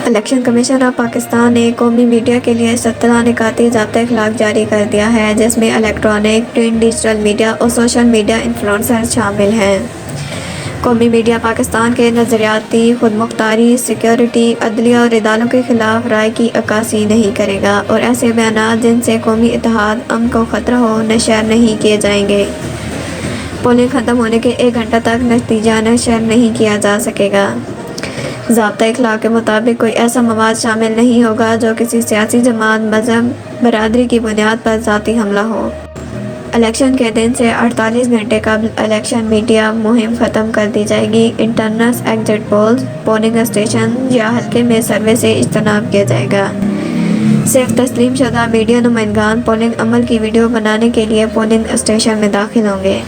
Election commission of Pakistan نے قومی media کے لیے 17 نکاتی ضابطہ اخلاق جاری کر دیا ہے، جس میں الیکٹرانک، پرنٹ، ڈیجیٹل میڈیا اور سوشل میڈیا انفلوئنسر شامل ہیں۔ قومی میڈیا پاکستان کے نظریاتی خود مختاری، سیکیورٹی، عدلیہ اور عدالتوں کے خلاف رائے کی عکاسی نہیں کرے گا اور ایسے بیانات جن سے قومی اتحاد، امن کو خطرہ ہو، نشر نہیں کیے جائیں گے۔ پولنگ ختم ہونے کے 1 گھنٹہ تک نتیجہ نشر نہیں کیا جا سکے گا۔ ضابطہ اخلاق کے مطابق کوئی ایسا مواد شامل نہیں ہوگا جو کسی سیاسی جماعت، مذہب، برادری کی بنیاد پر ذاتی حملہ ہو۔ الیکشن کے دن سے 48 گھنٹے قبل الیکشن میڈیا مہم ختم کر دی جائے گی۔ Entrance exit polls, polling station یا حلقے میں سروے سے اجتناب کیا جائے گا۔ صرف تسلیم شدہ میڈیا نمائندگان پولنگ عمل کی ویڈیو بنانے کے لیے پولنگ اسٹیشن میں داخل ہوں گے۔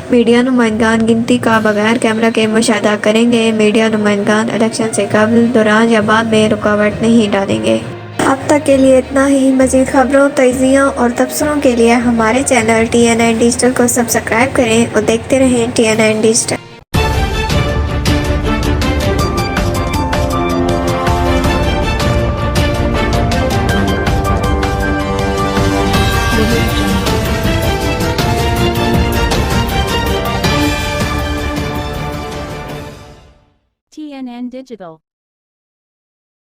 میڈیا نمائندگان گنتی کا بغیر کیمرہ کے مشاہدہ کریں گے۔ میڈیا نمائندگان الیکشن سے قبل، دوران یا بعد میں رکاوٹ نہیں ڈالیں گے۔ اب تک کے لیے اتنا ہی۔ مزید خبروں، تجزیوں اور تبصروں کے لیے ہمارے چینل TN9 ڈیجیٹل کو سبسکرائب کریں اور دیکھتے رہیں TN9 ڈیجیٹل۔ TNN Digital